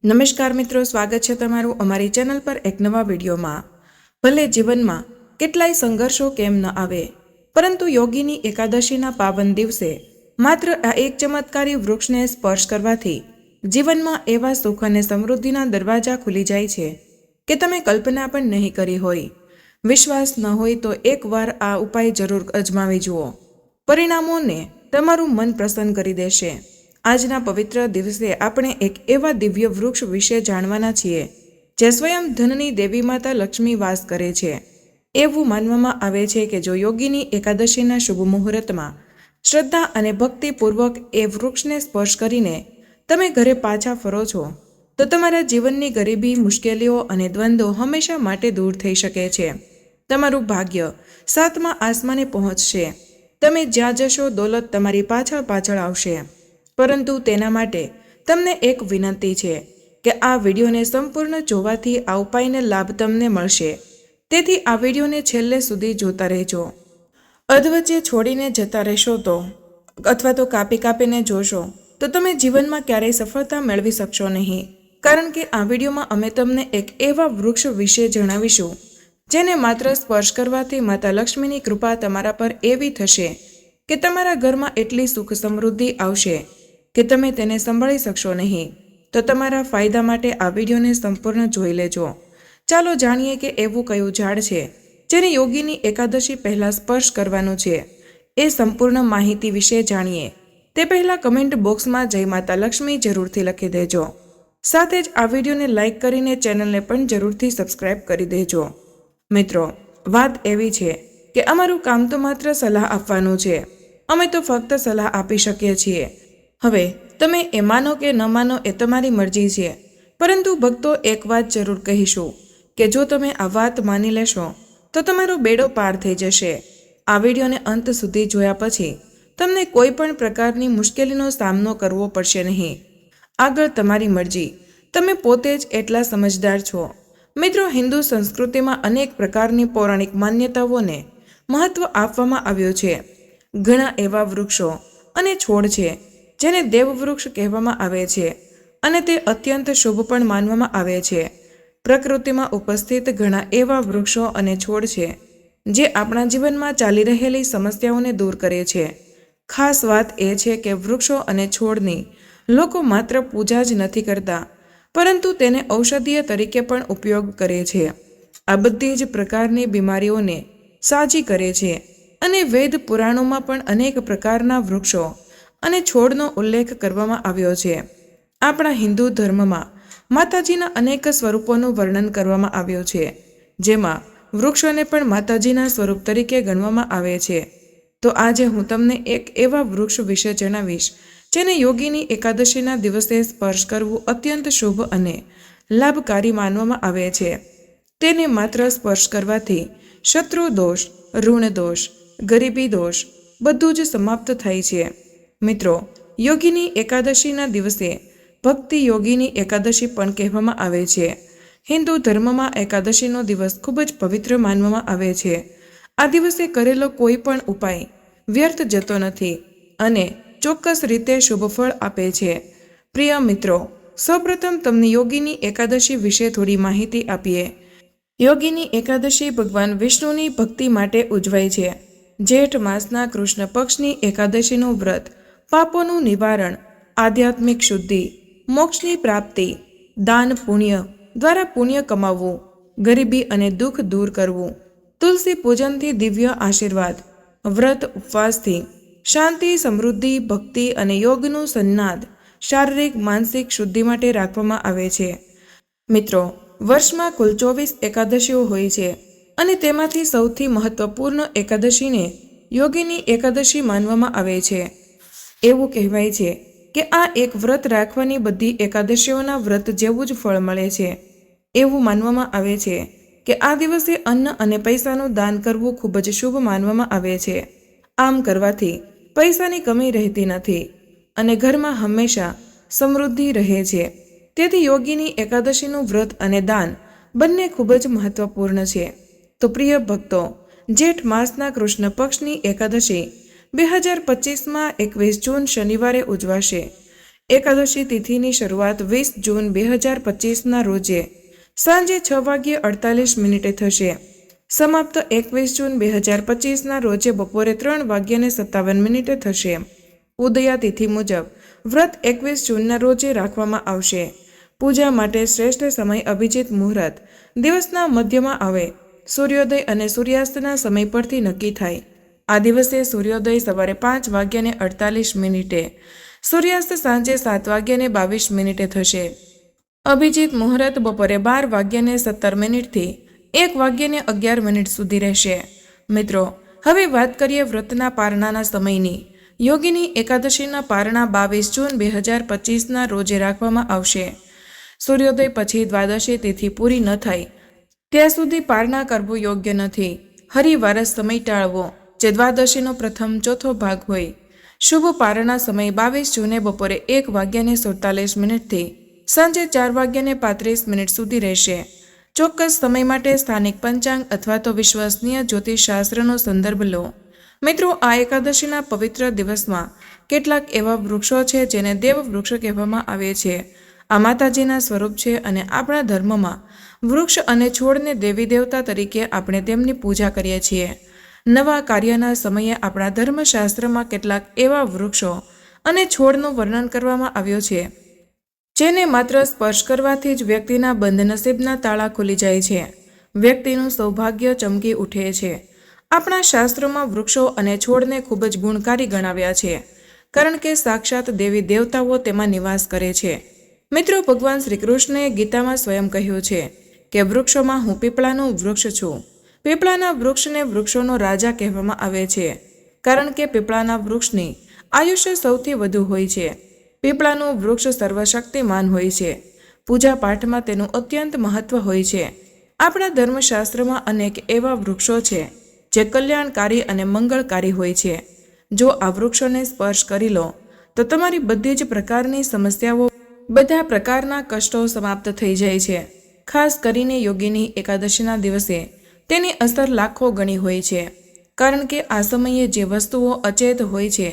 નમસ્કાર મિત્રો, સ્વાગત છે તમારું અમારી ચેનલ પર એક નવા વિડીયોમાં। ભલે જીવનમાં કેટલાય સંઘર્ષો કેમ ન આવે, પરંતુ યોગીની એકાદશીના પાવન દિવસે માત્ર આ એક ચમત્કારી વૃક્ષને સ્પર્શ કરવાથી જીવનમાં એવા સુખ અને સમૃદ્ધિના દરવાજા ખુલી જાય છે કે તમે કલ્પના પણ નહીં કરી હોય। વિશ્વાસ ન હોય તો એકવાર આ ઉપાય જરૂર અજમાવી જુઓ, પરિણામોને તમારું મન પ્રસન્ન કરી દેશે। આજના પવિત્ર દિવસે આપણે એક એવા દિવ્ય વૃક્ષ વિશે જાણવાના છીએ જે સ્વયં ધનની દેવી માતા લક્ષ્મી વાસ કરે છે। એવું માનવામાં આવે છે કે જો યોગીની એકાદશીના શુભ મુહૂર્તમાં શ્રદ્ધા અને ભક્તિપૂર્વક એ વૃક્ષને સ્પર્શ કરીને તમે ઘરે પાછા ફરો છો તો તમારા જીવનની ગરીબી, મુશ્કેલીઓ અને દ્વંદ્વો હંમેશા માટે દૂર થઈ શકે છે। તમારું ભાગ્ય સાતમા આસમાને પહોંચશે। તમે જ્યાં જશો દોલત તમારી પાછળ પાછળ આવશે। પરંતુ તેના માટે તમને એક વિનંતી છે કે આ વિડીયોને સંપૂર્ણ જોવાથી આ ઉપાયનો લાભ તમને મળશે। તેથી આ વિડીયોને છેલ્લે સુધી જોતા રહેજો। અધવચ્ચે છોડીને જતા રહેશો તો અથવા તો કાપીને જોશો તો તમે જીવનમાં ક્યારેય સફળતા મેળવી શકશો નહીં, કારણ કે આ વિડીયોમાં અમે તમને એક એવા વૃક્ષ વિશે જણાવીશું જેને માત્ર સ્પર્શ કરવાથી માતા લક્ષ્મીની કૃપા તમારા પર એવી થશે કે તમારા ઘરમાં એટલી સુખ સમૃદ્ધિ આવશે કે તમે તેને સંભાળી શકશો નહીં। તો તમારા ફાયદા માટે આ વિડીયોને સંપૂર્ણ જોઈ લેજો। ચાલો જાણીએ કે એવું કયું ઝાડ છે જેને યોગીની એકાદશી પહેલાં સ્પર્શ કરવાનું છે। એ સંપૂર્ણ માહિતી વિશે જાણીએ તે પહેલાં કમેન્ટ બોક્સમાં જય માતા લક્ષ્મી જરૂરથી લખી દેજો। સાથે જ આ વિડીયોને લાઇક કરીને ચેનલને પણ જરૂરથી સબસ્ક્રાઇબ કરી દેજો। મિત્રો, વાત એવી છે કે અમારું કામ તો માત્ર સલાહ આપવાનું છે। અમે તો ફક્ત સલાહ આપી શકીએ છીએ। હવે તમે એ માનો કે ન માનો એ તમારી મરજી છે, પરંતુ ભક્તો એક વાત જરૂર કહીશું કે જો તમે આ વાત માની લેશો તો તમારો બેડો પાર થઈ જશે। આ વિડીયોને અંત સુધી જોયા પછી તમને કોઈ પણ પ્રકારની મુશ્કેલીનો સામનો કરવો પડશે નહીં। આગળ તમારી મરજી, તમે પોતે જ એટલા સમજદાર છો। મિત્રો, હિન્દુ સંસ્કૃતિમાં અનેક પ્રકારની પૌરાણિક માન્યતાઓને મહત્વ આપવામાં આવ્યું છે। ઘણા એવા વૃક્ષો અને છોડ છે જેને દેવવૃક્ષ કહેવામાં આવે છે અને તે અત્યંત શુભ પણ માનવામાં આવે છે। પ્રકૃતિમાં ઉપસ્થિત ઘણા એવા વૃક્ષો અને છોડ છે જે આપણા જીવનમાં ચાલી રહેલી સમસ્યાઓને દૂર કરે છે। ખાસ વાત એ છે કે વૃક્ષો અને છોડની લોકો માત્ર પૂજા જ નથી કરતા, પરંતુ તેને ઔષધીય તરીકે પણ ઉપયોગ કરે છે। આ બધી જ પ્રકારની બીમારીઓને સાજી કરે છે અને વેદ પુરાણોમાં પણ અનેક પ્રકારના વૃક્ષો અને છોડનો ઉલ્લેખ કરવામાં આવ્યો છે। આપણા હિન્દુ ધર્મમાં માતાજીના અનેક સ્વરૂપોનું વર્ણન કરવામાં આવ્યું છે, જેમાં વૃક્ષોને પણ માતાજીના સ્વરૂપ તરીકે ગણવામાં આવે છે। તો આજે હું તમને એક એવા વૃક્ષ વિશે જણાવીશ જેને યોગીની એકાદશીના દિવસે સ્પર્શ કરવું અત્યંત શુભ અને લાભકારી માનવામાં આવે છે। તેને માત્ર સ્પર્શ કરવાથી શત્રુ દોષ, ઋણ દોષ, ગરીબી દોષ બધું જ સમાપ્ત થાય છે। મિત્રો, યોગીની એકાદશીના દિવસે ભક્તિ યોગીની એકાદશી પણ કહેવામાં આવે છે। હિન્દુ ધર્મમાં એકાદશીનો દિવસ ખૂબ જ પવિત્ર માનવામાં આવે છે। આ દિવસે કરેલો કોઈ પણ ઉપાય વ્યર્થ જતો નથી અને ચોક્કસ રીતે શુભ ફળ આપે છે। પ્રિય મિત્રો, સૌપ્રથમ તમને યોગીની એકાદશી વિશે થોડી માહિતી આપીએ। યોગીની એકાદશી ભગવાન વિષ્ણુની ભક્તિ માટે ઉજવાય છે। જેઠ માસના કૃષ્ણ પક્ષની એકાદશીનું વ્રત પાપોનું નિવારણ, આધ્યાત્મિક શુદ્ધિ, મોક્ષની પ્રાપ્તિ, દાન પુણ્ય દ્વારા પુણ્ય કમાવવું, ગરીબી અને દુઃખ દૂર કરવું, તુલસી પૂજનથી દિવ્ય આશીર્વાદ, વ્રત ઉપવાસથી શાંતિ, સમૃદ્ધિ, ભક્તિ અને યોગનું સન્નાદ શારીરિક માનસિક શુદ્ધિ માટે રાખવામાં આવે છે। મિત્રો, વર્ષમાં કુલ 24 એકાદશીઓ હોય છે અને તેમાંથી સૌથી મહત્વપૂર્ણ એકાદશીને યોગીની એકાદશી માનવામાં આવે છે। એવું કહેવાય છે કે આ એક વ્રત રાખવાની બધી એકાદશીઓના વ્રત જેવું જ ફળ મળે છે। એવું માનવામાં આવે છે કે આ દિવસે અન્ન અને પૈસાનું દાન કરવું ખૂબ જ શુભ માનવામાં આવે છે। આમ કરવાથી પૈસાની કમી રહેતી નથી અને ઘરમાં હંમેશા સમૃદ્ધિ રહે છે। તેથી યોગીની એકાદશીનું વ્રત અને દાન બંને ખૂબ જ મહત્વપૂર્ણ છે। તો પ્રિય ભક્તો, જેઠ માસના કૃષ્ણ પક્ષની એકાદશી 2025માં 21 જૂન શનિવારે ઉજવાશે। એકાદશી તિથિની શરૂઆત 20 જૂન 2025ના રોજે સાંજે 6:48 થશે. સમાપ્ત 21 જૂન 2025ના રોજે બપોરે 3:57 થશે. ઉદયા તિથિ મુજબ વ્રત 21 જૂનના રોજે રાખવામાં આવશે. પૂજા માટે શ્રેષ્ઠ સમય અભિજીત મુહૂર્ત દિવસના મધ્યમાં આવે. સૂર્યોદય અને સૂર્યાસ્તના સમય પરથી નક્કી થાય. આ દિવસે સૂર્યોદય સવારે 5:48, સૂર્યાસ્ત સાંજે 7:22 થશે. અભિજીત મુહૂર્ત બપોરે 12:17 થી 1:11 સુધી રહેશે. મિત્રો, હવે વાત કરીએ વ્રતના પારણાના સમયની. યોગીની એકાદશીના પારણા 22 જૂન 2025ના રોજે રાખવામાં આવશે. સૂર્યોદય પછી દ્વાદશી તિથિ પૂરી ન થાય ત્યાં સુધી પારણા કરવું યોગ્ય નથી. હરિવારસ સમય ટાળવો, જે દ્વાદશીનો પ્રથમ ચોથો ભાગ હોય. શુભ પારણા સમય 22 જૂને બપોરે 1:47 થી સાંજે 4:35 સુધી રહેશે. ચોક્કસ સમય માટે સ્થાનિક પંચાંગ અથવા તો વિશ્વસનીય જ્યોતિષશાસ્ત્રનો સંદર્ભ લો. મિત્રો, આ એકાદશીના પવિત્ર દિવસમાં કેટલાક એવા વૃક્ષો છે જેને દેવ વૃક્ષ કહેવામાં આવે છે. આ માતાજીના સ્વરૂપ છે અને આપણા ધર્મમાં વૃક્ષ અને છોડને દેવી દેવતા તરીકે આપણે તેમની પૂજા કરીએ છીએ. નવા કાર્યના સમયે આપણા ધર્મશાસ્ત્રમાં કેટલાક એવા વૃક્ષો અને છોડનું વર્ણન કરવામાં આવ્યું છે જેને માત્ર સ્પર્શ કરવાથી જ વ્યક્તિના બંધ નસીબના તાળા ખુલી જાય છે. વ્યક્તિનું સૌભાગ્ય ચમકી ઉઠે છે. આપણા શાસ્ત્રોમાં વૃક્ષો અને છોડને ખૂબ જ ગુણકારી ગણાવ્યા છે, કારણ કે સાક્ષાત દેવી દેવતાઓ તેમાં નિવાસ કરે છે. મિત્રો, ભગવાન શ્રી કૃષ્ણએ ગીતામાં સ્વયં કહ્યું છે કે વૃક્ષોમાં હું પીપળાનું વૃક્ષ છું. પીપળાના વૃક્ષને વૃક્ષોનો રાજા કહેવામાં આવે છે, કારણ કે પીપળાના વૃક્ષની આયુષ્ય સૌથી વધુ હોય છે. પીપળાનું વૃક્ષ સર્વશક્તિમાન હોય છે. પૂજા પાઠમાં તેનું અત્યંત મહત્વ હોય છે. આપણા ધર્મશાસ્ત્રમાં અનેક એવા વૃક્ષો છે જે કલ્યાણકારી અને મંગળકારી હોય છે. જો આ વૃક્ષોને સ્પર્શ કરી લો તો તમારી બધી જ પ્રકારની સમસ્યાઓ, બધા પ્રકારના કષ્ટો સમાપ્ત થઈ જાય છે. ખાસ કરીને યોગીની એકાદશીના દિવસે તેની અસર લાખો ગણી હોય છે, કારણ કે આ સમયે જે વસ્તુઓ અચેત હોય છે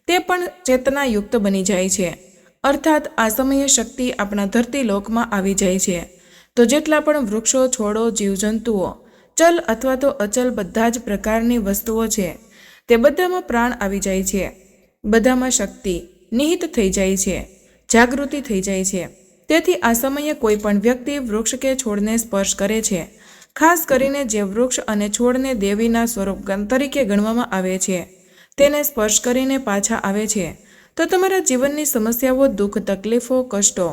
તે પણ ચેતનાયુક્ત બની જાય છે. અર્થાત આ સમયે શક્તિ આપણા ધરતી લોકમાં આવી જાય છે. તો જેટલા પણ વૃક્ષો, છોડો, જીવજંતુઓ, ચલ અથવા તો અચલ બધા જ પ્રકારની વસ્તુઓ છે તે બધામાં પ્રાણ આવી જાય છે. બધામાં શક્તિ નિહિત થઈ જાય છે, જાગૃતિ થઈ જાય છે. તેથી આ સમયે કોઈ પણ વ્યક્તિ વૃક્ષ કે છોડને સ્પર્શ કરે છે, ખાસ કરીને જે વૃક્ષ અને છોડને દેવીના સ્વરૂપ તરીકે ગણવામાં આવે છે, તેને સ્પર્શ કરીને પાછા આવે છે તો તમારા જીવનની સમસ્યાઓ, દુઃખ, તકલીફો, કષ્ટો,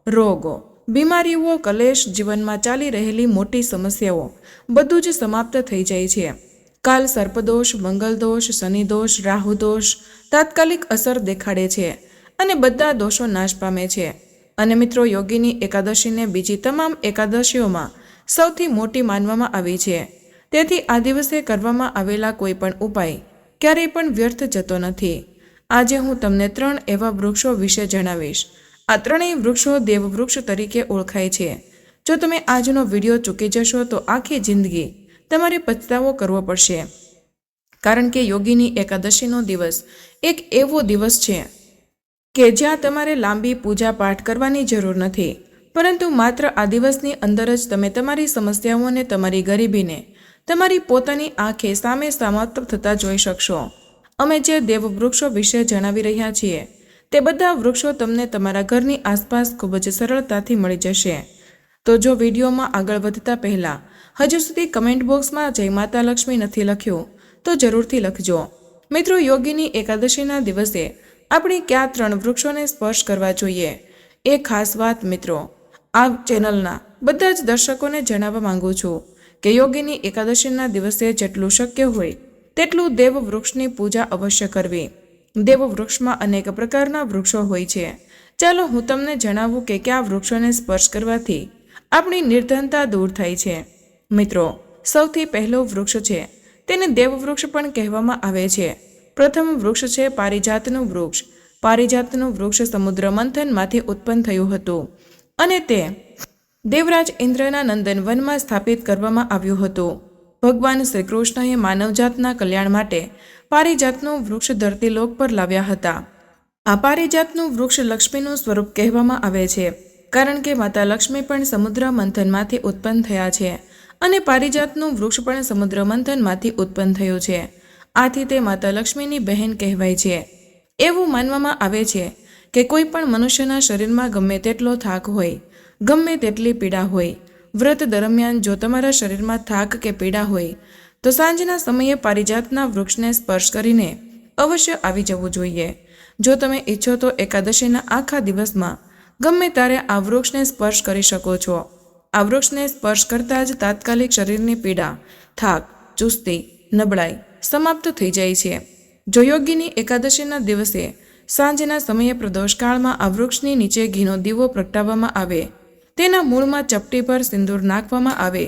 રોગો, બીમારીઓ, કલેશ, જીવનમાં ચાલી રહેલી મોટી સમસ્યાઓ બધું જ સમાપ્ત થઈ જાય છે. કાલ સર્પદોષ, મંગલદોષ, શનિદોષ, રાહુદોષ તાત્કાલિક અસર દેખાડે છે અને બધા દોષો નાશ પામે છે. અને મિત્રો, યોગીની એકાદશીને બીજી તમામ એકાદશીઓમાં સૌથી મોટી માનવામાં આવી છે. તેથી આ દિવસે કરવામાં આવેલા કોઈ પણ ઉપાય ક્યારેય પણ વ્યર્થ જતો નથી. આજે હું તમને 3 એવા વૃક્ષો વિશે જણાવીશ. આ ત્રણેય વૃક્ષો દેવવૃક્ષ તરીકે ઓળખાય છે. જો તમે આજનો વિડીયો ચૂકી જશો તો આખી જિંદગી તમારે પછતાવો કરવો પડશે, કારણ કે યોગીની એકાદશીનો દિવસ એક એવો દિવસ છે કે જ્યાં તમારે લાંબી પૂજા પાઠ કરવાની જરૂર નથી, પરંતુ માત્ર આ દિવસની અંદર જ તમે તમારી સમસ્યાઓને, તમારી ગરીબીને તમારી પોતાની આંખે સામે સમાપ્ત થતા જોઈ શકશો. અમે જે દેવવૃક્ષો વિશે જણાવી રહ્યા છીએ તે બધા વૃક્ષો તમને તમારા ઘરની આસપાસ ખૂબ જ સરળતાથી મળી જશે. તો જો વિડીયોમાં આગળ વધતા પહેલાં હજુ સુધી કમેન્ટ બોક્સમાં જય માતા લક્ષ્મી નથી લખ્યું તો જરૂરથી લખજો. મિત્રો, યોગીની એકાદશીના દિવસે આપણે કયા 3 વૃક્ષોને સ્પર્શ કરવા જોઈએ એ ખાસ વાત મિત્રો આ ચેનલના બધા જ દર્શકોને જણાવવા માંગુ છું કે યોગીની એકાદશીના દિવસે જેટલું શક્ય હોય તેટલું દેવવૃક્ષની પૂજા અવશ્ય કરવી. દેવવૃક્ષમાં અનેક પ્રકારના વૃક્ષો હોય છે. ચાલો હું તમને જણાવું કે કયા વૃક્ષોને સ્પર્શ કરવાથી આપણી નિર્ધનતા દૂર થાય છે. મિત્રો, સૌથી પહેલું વૃક્ષ છે તેને દેવવૃક્ષ પણ કહેવામાં આવે છે. પ્રથમ વૃક્ષ છે પારિજાતનું વૃક્ષ. પારિજાતનું વૃક્ષ સમુદ્ર મંથનમાંથી ઉત્પન્ન થયું હતું અને તે દેવરાજ ઇન્દ્રના નંદનવનમાં સ્થાપિત કરવામાં આવ્યું હતું. ભગવાન શ્રી કૃષ્ણએ માનવજાતના કલ્યાણ માટે પારિજાતનું વૃક્ષ ધરતીલોક પર લાવ્યા હતા. આ પારિજાતનું વૃક્ષ લક્ષ્મીનું સ્વરૂપ કહેવામાં આવે છે, કારણ કે માતા લક્ષ્મી પણ સમુદ્ર મંથનમાંથી ઉત્પન્ન થયા છે અને પારિજાતનું વૃક્ષ પણ સમુદ્ર મંથનમાંથી ઉત્પન્ન થયું છે. આથી તે માતા લક્ષ્મીની બહેન કહેવાય છે. એવું માનવામાં આવે છે કે કોઈ પણ મનુષ્યના શરીરમાં ગમે તેટલો થાક હોય, ગમે તેટલી પીડા હોય, વ્રત દરમિયાન જો તમારા શરીરમાં થાક કે પીડા હોય તો સાંજના સમયે પારિજાતના વૃક્ષને સ્પર્શ કરીને અવશ્ય આવી જવું જોઈએ. જો તમે ઈચ્છો તો એકાદશીના આખા દિવસમાં ગમે ત્યારે આ વૃક્ષને સ્પર્શ કરી શકો છો. આ વૃક્ષને સ્પર્શ કરતાં જ તાત્કાલિક શરીરની પીડા, થાક, ચુસ્તી, નબળાઈ સમાપ્ત થઈ જાય છે. જો યોગીની એકાદશીના દિવસે સાંજના સમયે પ્રદોષકાળમાં આ વૃક્ષની નીચે ઘીનો દીવો પ્રગટાવવામાં આવે, તેના મૂળમાં ચપટી પર સિંદૂર નાખવામાં આવે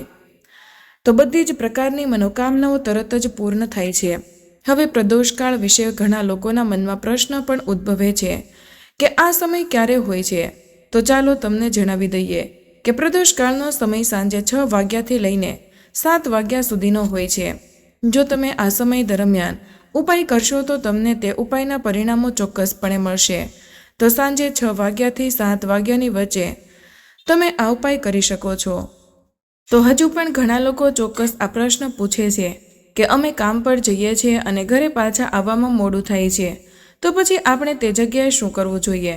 તો બધી જ પ્રકારની મનોકામનાઓ તરત જ પૂર્ણ થાય છે. હવે પ્રદોષકાળ વિશે ઘણા લોકોના મનમાં પ્રશ્ન પણ ઉદ્ભવે છે કે આ સમય ક્યારે હોય છે? તો ચાલો તમને જણાવી દઈએ કે પ્રદોષકાળનો સમય સાંજે 6 વાગ્યાથી લઈને 7 વાગ્યા સુધીનો હોય છે. જો તમે આ સમય દરમિયાન ઉપાય કરશો તો તમને તે ઉપાયના પરિણામો ચોક્કસપણે મળશે. તો સાંજે 6 વાગ્યાથી 7 વાગ્યાની વચ્ચે તમે આ ઉપાય કરી શકો છો. તો હજુ પણ ઘણા લોકો ચોક્કસ આ પ્રશ્ન પૂછે છે કે અમે કામ પર જઈએ છીએ અને ઘરે પાછા આવવામાં મોડું થાય છે, તો પછી આપણે તે જગ્યાએ શું કરવું જોઈએ?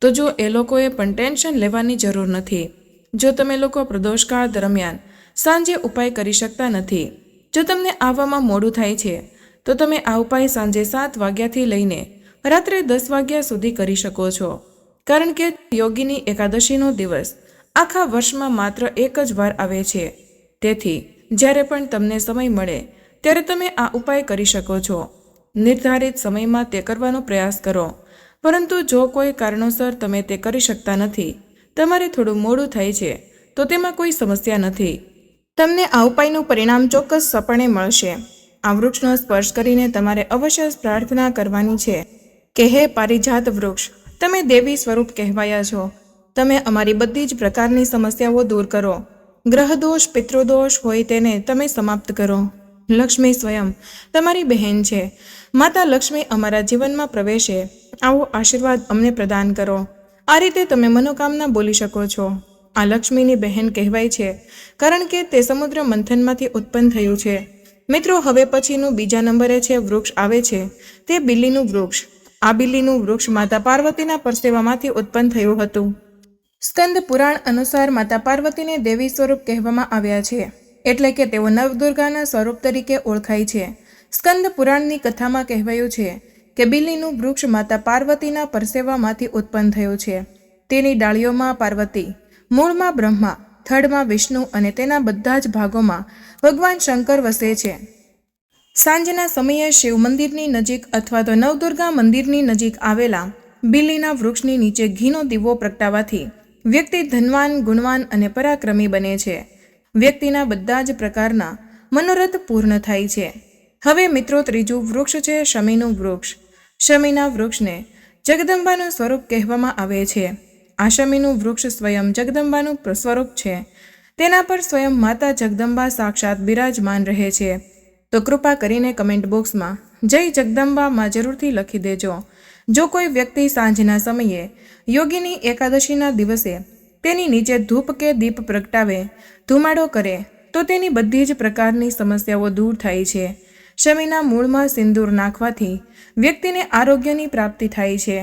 તો જો એ લોકોએ પણ ટેન્શન લેવાની જરૂર નથી. જો તમે લોકો પ્રદોષકાળ દરમિયાન સાંજે ઉપાય કરી શકતા નથી, જો તમને આવવામાં મોડું થાય છે, તો તમે આ ઉપાય સાંજે 7 વાગ્યાથી લઈને રાત્રે 10 વાગ્યા સુધી કરી શકો છો. કારણ કે યોગીની એકાદશીનો દિવસ આખા વર્ષમાં માત્ર એક જ વાર આવે છે. તેથી જ્યારે પણ તમને સમય મળે ત્યારે તમે આ ઉપાય કરી શકો છો. નિર્ધારિત સમયમાં તે કરવાનો પ્રયાસ કરો. પરંતુ જો કોઈ કારણોસર તમે તે કરી શકતા નથી, તમારે થોડું મોડું થાય છે, તો તેમાં કોઈ સમસ્યા નથી. તમને આ ઉપાયનું પરિણામ ચોક્કસપણે મળશે. આ વૃક્ષનો સ્પર્શ કરીને તમારે અવશ્ય પ્રાર્થના કરવાની છે કે હે પારિજાત વૃક્ષ, તમે દેવી સ્વરૂપ કહેવાયા છો. તમે અમારી બધી જ પ્રકારની સમસ્યાઓ દૂર કરો. ગ્રહદોષ, પિતૃદોષ હોય તેને તમે સમાપ્ત કરો. લક્ષ્મી સ્વયં તમારી બહેન છે. માતા લક્ષ્મી અમારા જીવનમાં પ્રવેશે આવો આશીર્વાદ અમને પ્રદાન કરો. આ રીતે તમે મનોકામના બોલી શકો છો. આ લક્ષ્મીની બહેન કહેવાય છે કારણ કે તે સમુદ્ર મંથનમાંથી ઉત્પન્ન થયું છે. મિત્રો, હવે પછીનું બીજા નંબરે છે વૃક્ષ આવે છે તે બિલ્લીનું વૃક્ષ. આ બિલ્લીનું વૃક્ષ માતા પાર્વતીના પરસેવામાંથી ઉત્પન્ન થયું હતું. સ્કંદ પુરાણ અનુસાર માતા પાર્વતીને દેવી સ્વરૂપ કહેવામાં આવ્યા છે, એટલે કે તેઓ નવદુર્ગાના સ્વરૂપ તરીકે ઓળખાય છે. સ્કંદ પુરાણની કથામાં કહેવાયું છે કે બિલ્લીનું વૃક્ષ માતા પાર્વતીના પરસેવામાંથી ઉત્પન્ન થયું છે. તેની ડાળીઓમાં પાર્વતી, મૂળમાં બ્રહ્મા, થડમાં વિષ્ણુ અને તેના બધા જ ભાગોમાં ભગવાન શંકર વસે છે. સાંજના સમયે શિવ મંદિરની નજીક અથવા તો નવદુર્ગા મંદિરની નજીક આવેલા બિલ્લીના વૃક્ષની નીચે ઘીનો દીવો પ્રગટાવવાથી વ્યક્તિ ધનવાન, ગુણવાન અને પરાક્રમી બને છે. વ્યક્તિના બધા જ પ્રકારના મનોરથ પૂર્ણ થાય છે. હવે મિત્રો, ત્રીજું વૃક્ષ છે શમીનું વૃક્ષ. શમીના વૃક્ષને જગદંબાનું સ્વરૂપ કહેવામાં આવે છે. આ શમીનું વૃક્ષ સ્વયં જગદંબાનું સ્વરૂપ છે. તેના પર સ્વયં માતા જગદંબા સાક્ષાત બિરાજમાન રહે છે. તો કૃપા કરીને કમેન્ટ બોક્સમાં જય જગદંબામાં જરૂરથી લખી દેજો. જો કોઈ વ્યક્તિ સાંજના સમયે યોગીની એકાદશીના દિવસે તેની નીચે ધૂપ કે દીપ પ્રગટાવે, ધુમાડો કરે, તો તેની બધી જ પ્રકારની સમસ્યાઓ દૂર થાય છે. શમીના મૂળમાં સિંદૂર નાખવાથી વ્યક્તિને આરોગ્યની પ્રાપ્તિ થાય છે.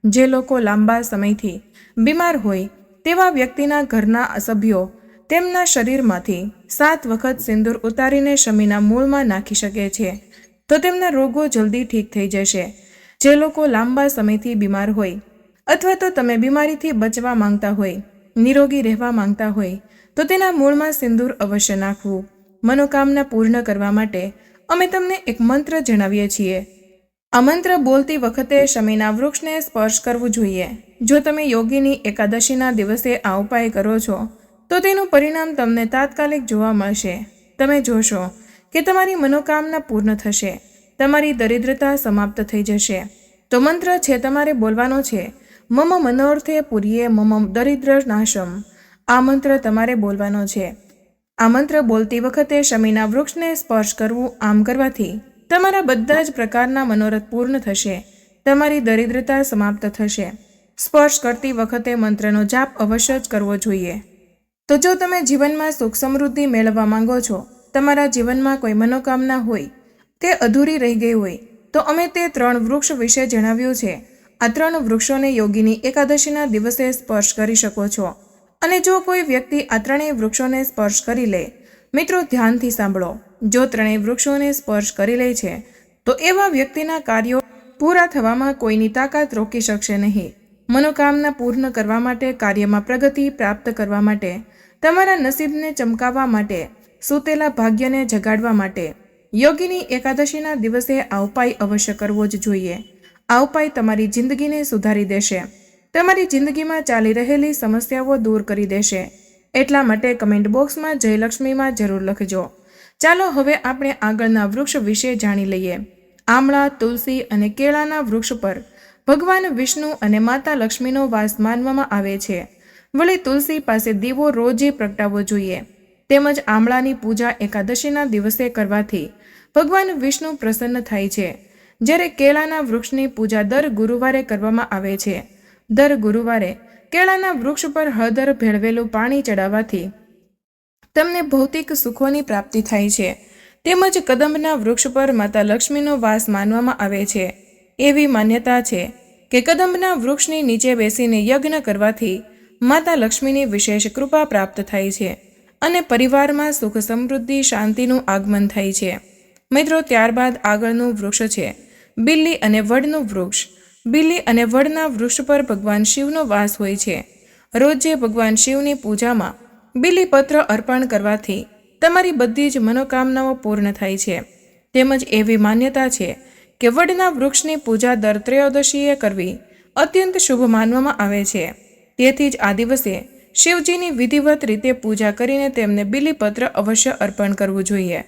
જે લોકો લાંબા સમયથી બીમાર હોય તેવા વ્યક્તિના ઘરના સભ્યો તેમના શરીરમાંથી 7 વખત સિંદૂર ઉતારીને શમીના મૂળમાં નાખી શકે છે, તો તેમના રોગો જલ્દી ઠીક થઈ જશે. જે લોકો લાંબા સમયથી બીમાર હોય અથવા તો તમે બીમારીથી બચવા માંગતા હોય, નિરોગી રહેવા માંગતા હોય, તો તેના મૂળમાં સિંદૂર અવશ્ય નાખવું. મનોકામના પૂર્ણ કરવા માટે અમે તમને એક મંત્ર જણાવીએ છીએ. આ મંત્ર બોલતી વખતે શમીના વૃક્ષને સ્પર્શ કરવું જોઈએ. જો તમે યોગીની એકાદશીના દિવસે આ ઉપાય કરો છો તો તેનું પરિણામ તમને તાત્કાલિક જોવા મળશે. તમે જોશો કે તમારી મનોકામના પૂર્ણ થશે, તમારી દરિદ્રતા સમાપ્ત થઈ જશે. તો મંત્ર છે તમારે બોલવાનો છે મમ મનોર્થે પૂર્યે મમ દરિદ્ર નાશમ. આ મંત્ર તમારે બોલવાનો છે. આ મંત્ર બોલતી વખતે શમીના વૃક્ષને સ્પર્શ કરવું. આમ કરવાથી તમારા બધા જ પ્રકારના મનોરથ પૂર્ણ થશે. તમારી દરિદ્રતા સમાપ્ત થશે. સ્પર્શ કરતી વખતે મંત્રનો જાપ અવશ્ય જ કરવો જોઈએ. તો જો તમે જીવનમાં સુખ સમૃદ્ધિ મેળવવા માંગો છો, તમારા જીવનમાં કોઈ મનોકામના હોય, તે અધૂરી રહી ગઈ હોય, તો અમે તે 3 વૃક્ષ વિશે જણાવ્યું છે. આ 3 વૃક્ષોને યોગીની એકાદશીના દિવસે સ્પર્શ કરી શકો છો. અને જો કોઈ વ્યક્તિ આ 3 વૃક્ષોને સ્પર્શ કરી લે, મિત્રો ધ્યાનથી સાંભળો, જો 3 વૃક્ષોને સ્પર્શ કરી લે છે તો એવા વ્યક્તિના કાર્યો પૂરા થવામાં કોઈની તાકાત રોકી શકશે નહીં. મનોકામના પૂર્ણ કરવા માટે, કાર્યમાં પ્રગતિ પ્રાપ્ત કરવા માટે, તમારા નસીબને ચમકાવવા માટે, સૂતેલા ભાગ્યને જગાડવા માટે યોગીની એકાદશીના દિવસે આ ઉપાય અવશ્ય કરવો જ જોઈએ. આ ઉપાય તમારી જિંદગીને સુધારી દેશે, તમારી જિંદગીમાં ચાલી રહેલી સમસ્યાઓ દૂર કરી દેશે. એટલા માટે કમેન્ટ બોક્સમાં જય લક્ષ્મીમાં જરૂર લખજો. ચાલો હવે આપણે આગળના વૃક્ષ વિશે જાણી લઈએ. આમળા, તુલસી અને કેળાના વૃક્ષ પર ભગવાન વિષ્ણુ અને માતા લક્ષ્મીનો વાસ માનવામાં આવે છે. વળી તુલસી પાસે દીવો રોજે પ્રગટાવવો જોઈએ. તેમજ આમળાની પૂજા એકાદશીના દિવસે કરવાથી ભગવાન વિષ્ણુ પ્રસન્ન થાય છે. જ્યારે કેળાના વૃક્ષની પૂજા દર ગુરુવારે કરવામાં આવે છે. દર ગુરુવારે કેળાના વૃક્ષ પર હળદર ભેળવેલું પાણી ચડાવવાથી તમને ભૌતિક સુખોની પ્રાપ્તિ થાય છે. તેમજ કદંબના વૃક્ષ પર માતા લક્ષ્મીનો વાસ માનવામાં આવે છે. એવી માન્યતા છે કે કદંબના વૃક્ષની નીચે બેસીને યજ્ઞ કરવાથી માતા લક્ષ્મીની વિશેષ કૃપા પ્રાપ્ત થાય છે અને પરિવારમાં સુખ સમૃદ્ધિ શાંતિનું આગમન થાય છે. મિત્રો ત્યારબાદ આગળનું વૃક્ષ છે બિલ્લી અને વડનું વૃક્ષ. બિલ્લી અને વડના વૃક્ષ પર ભગવાન શિવનો વાસ હોય છે. રોજે ભગવાન શિવની પૂજામાં બિલીપત્ર અર્પણ કરવાથી તમારી બધી જ મનોકામનાઓ પૂર્ણ થાય છે. તેમજ એવી માન્યતા છે કે વડના વૃક્ષની પૂજા દર ત્રયોદશીએ કરવી અત્યંત શુભ માનવામાં આવે છે. તેથી જ આ દિવસે શિવજીની વિધિવત રીતે પૂજા કરીને તેમને બિલીપત્ર અવશ્ય અર્પણ કરવું જોઈએ.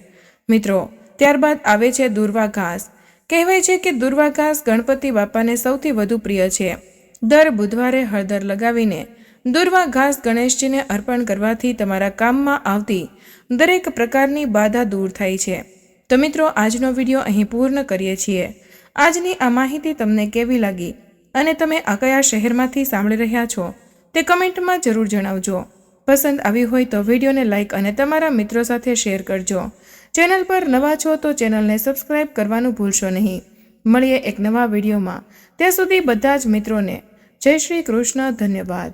મિત્રો ત્યારબાદ આવે છે દુર્વા ઘાસ. કહેવાય છે કે દુર્વા ઘાસ ગણપતિ બાપાને સૌથી વધુ પ્રિય છે. દર બુધવારે હળદર લગાવીને દુર્વા ઘાસ ગણેશજીને અર્પણ કરવાથી તમારા કામમાં આવતી દરેક પ્રકારની બાધા દૂર થાય છે. તો મિત્રો આજનો વિડીયો અહીં પૂર્ણ કરીએ છીએ. આજની આ માહિતી તમને કેવી લાગી અને તમે આ કયા શહેરમાંથી સાંભળી રહ્યા છો તે કમેન્ટમાં જરૂર જણાવજો. પસંદ આવી હોય તો વિડીયોને લાઇક અને તમારા મિત્રો સાથે શેર કરજો. ચેનલ પર નવા છો તો ચેનલને સબસ્ક્રાઇબ કરવાનું ભૂલશો નહીં. મળીએ એક નવા વિડીયોમાં. ત્યાં સુધી બધા જ મિત્રોને જય શ્રી કૃષ્ણ. ધન્યવાદ.